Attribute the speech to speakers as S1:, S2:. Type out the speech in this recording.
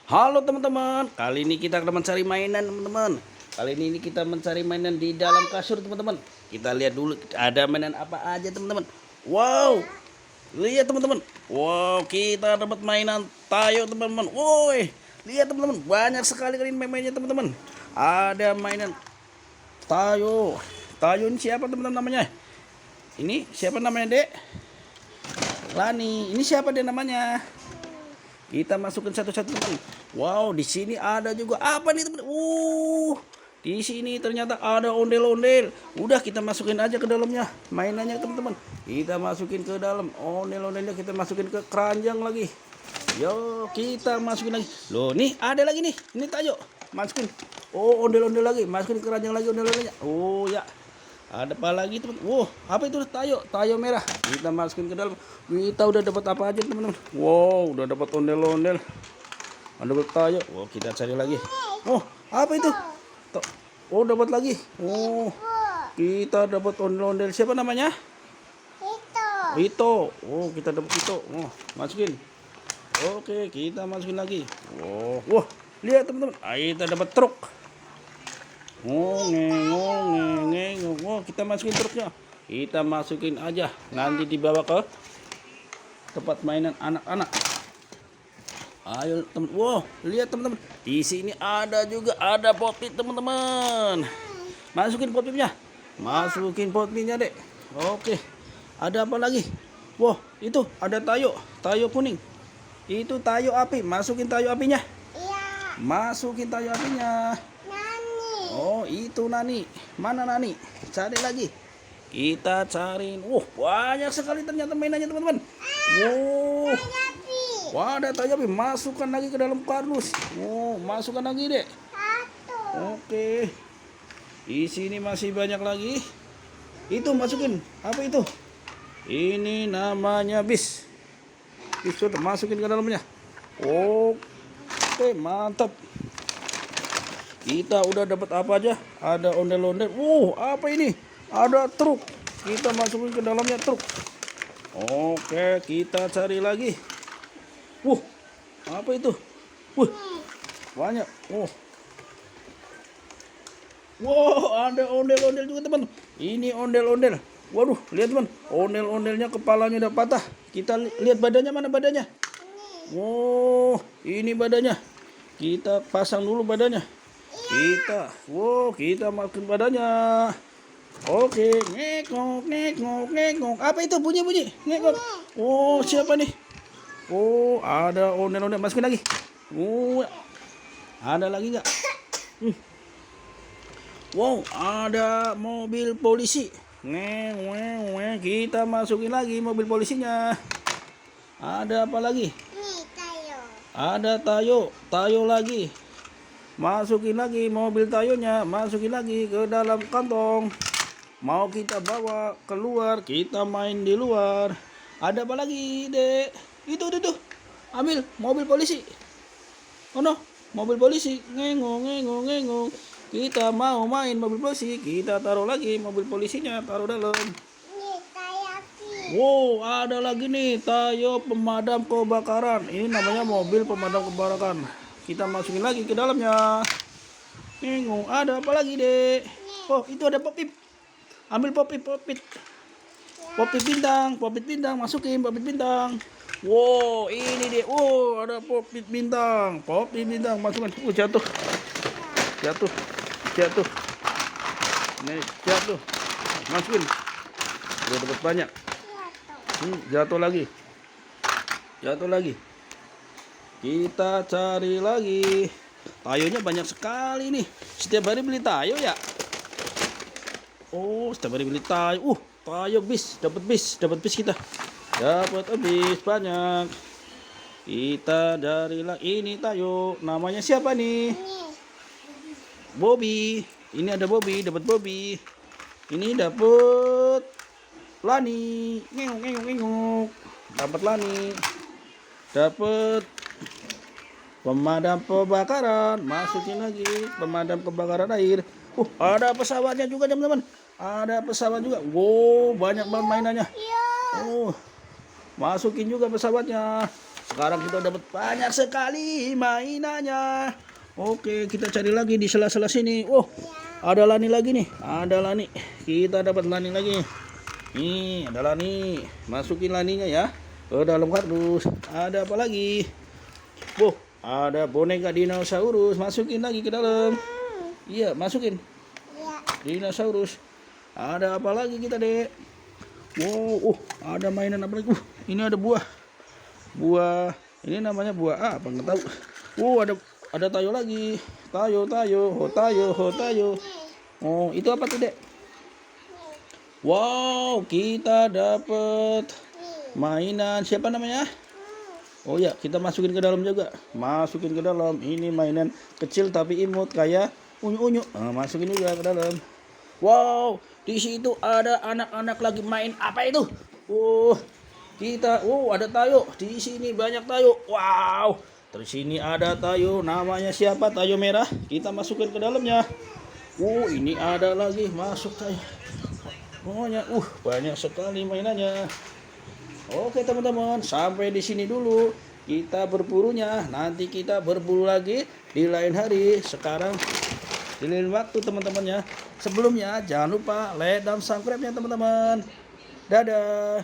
S1: Halo teman-teman, kali ini kita akan mencari mainan teman-teman. Kali ini kita mencari mainan di dalam kasur teman-teman. Kita lihat dulu ada mainan apa aja teman-teman. Wow, lihat teman-teman. Wow, kita dapat mainan tayo teman-teman. Woi, lihat teman-teman, banyak sekali kali ini mainannya teman-teman. Ada mainan tayo. Tayo ini siapa teman-teman namanya? Ini siapa namanya dek? Lani. Ini siapa dia namanya? Kita masukin satu-satu teman. Wow, di sini ada juga apa nih teman? Di sini ternyata ada ondel-ondel. Udah kita masukin aja ke dalamnya mainannya teman-teman. Kita masukin ke dalam ondel-ondelnya, kita masukin ke keranjang lagi. Yo, kita masukin lagi. Loh, nih ada lagi nih. Ini tayo. Masukin. Oh, ondel-ondel lagi. Masukin ke keranjang lagi ondel-ondelnya. Oh, ya. Ada apa lagi teman? Wow, apa itu tayo merah. Kita masukin ke dalam. Kita udah dapat apa aja teman-teman? Wow, udah dapat ondel-ondel. Ada tayo. Wow, kita cari lagi. Oh, apa itu? Oh, dapat lagi. Oh, kita dapat ondel-ondel. Siapa namanya? Ito. Oh, kita dapat Ito. Oh, masukin. Oke, kita masukin lagi. Oh, wah, lihat teman-teman. Kita dapat truk. Oh, kita masukin truknya. Kita masukin aja. Nanti dibawa ke tempat mainan anak-anak. Ayo teman. Wow, lihat teman-teman. Di sini ada juga ada popit teman-teman. Masukin popitnya. Masukin popitnya dek. Oke. Ada apa lagi? Wow, itu ada tayo. Tayo kuning. Itu tayo api. Masukin tayo apinya. Iya. Masukin tayo apinya. Oh, itu Nani. Mana Nani? Cari lagi. Kita cariin. Banyak sekali ternyata mainannya teman-teman. Wah, ada tayo api. Masukkan lagi ke dalam kardus. Masukkan lagi deh. Oke. Di sini masih banyak lagi. Itu masukin. Apa itu? Ini namanya bis. Bis sudah masukin ke dalamnya. Oke, mantap. Kita udah dapat apa aja? Ada ondel-ondel. Apa ini? Ada truk. Kita masukin ke dalamnya truk. Oke, kita cari lagi. Apa itu? Banyak. Ada ondel-ondel juga teman. Ini ondel-ondel. Waduh, lihat teman. Ondel-ondelnya kepalanya udah patah. Kita lihat badannya, mana badannya? Ini badannya. Kita pasang dulu badannya. Kita masukin badannya. Oke, ngekok. Apa itu bunyi? Ngekok. Siapa nih? Ada ondel-ondel. Masukin lagi. Ada lagi nggak? Wow, ada mobil polisi. Kita masukin lagi mobil polisinya. Ada apa lagi? Ada tayo lagi. Masukin lagi mobil tayonya, masukin lagi ke dalam kantong. Mau kita bawa keluar, kita main di luar. Ada apa lagi, dek? Itu. Ambil mobil polisi. Oh no, mobil polisi. Ngengong. Kita mau main mobil polisi, kita taruh lagi mobil polisinya, taruh dalam. Wow, ada lagi nih, tayo pemadam kebakaran. Ini namanya mobil pemadam kebakaran. Kita masukin lagi ke dalamnya. Ada apa lagi dek? Itu ada popit. Ambil popit. Popit bintang, masukin popit bintang. Wow, ini dek. Ada popit bintang. Masukin. Jatuh. Nih, jatuh. Masukin. Udah dapat banyak. Jatuh lagi. Kita cari lagi. Tayonya banyak sekali nih. Setiap hari beli tayo ya. Setiap hari beli tayo. Tayo bis. Dapat bis kita. Dapat bis banyak. Kita cari lagi. Ini tayo. Namanya siapa nih? Bobby. Ini ada Bobby. Dapat Bobby. Ini dapat Lani. Ngengok. Dapat Lani. Dapat pemadam kebakaran. Masukin lagi pemadam kebakaran air. Ada pesawatnya juga teman-teman. Ada pesawat juga. Banyak banget mainannya. Masukin juga pesawatnya. Sekarang kita dapat banyak sekali mainannya. Oke, kita cari lagi di sela-sela sini. Oh, ada lani lagi nih. Ada lani. Kita dapat lani lagi. Nih, ada lani. Masukin laninya ya ke dalam kardus. Ada apa lagi? Oh, ada boneka dinosaurus. Masukin lagi ke dalam. Iya, masukin. Dinosaurus. Ada apa lagi kita, Dek? Wow, ada mainan apa lagi? Ini ada buah. Buah. Ini namanya buah apa? Nggak tahu. Ada tayo lagi. Tayo. Oh, tayo. Oh, itu apa tuh, Dek? Wow, kita dapat mainan. Siapa namanya? Oh ya, kita masukin ke dalam juga. Masukin ke dalam. Ini mainan kecil tapi imut kayak unyu-unyu. Nah, masukin juga ke dalam. Wow, di situ ada anak-anak lagi main apa itu? Ada tayo. Di sini banyak tayo. Wow. Terus sini ada tayo, namanya siapa? Tayo merah. Kita masukin ke dalamnya. Ini ada lagi, masuk tayo. Pokoknya, banyak sekali mainannya. Oke teman-teman, sampai di sini dulu kita berburunya. Nanti kita berburu lagi di lain hari. Sekarang di lain waktu teman-temannya. Sebelumnya jangan lupa like dan subscribe-nya teman-teman. Dadah.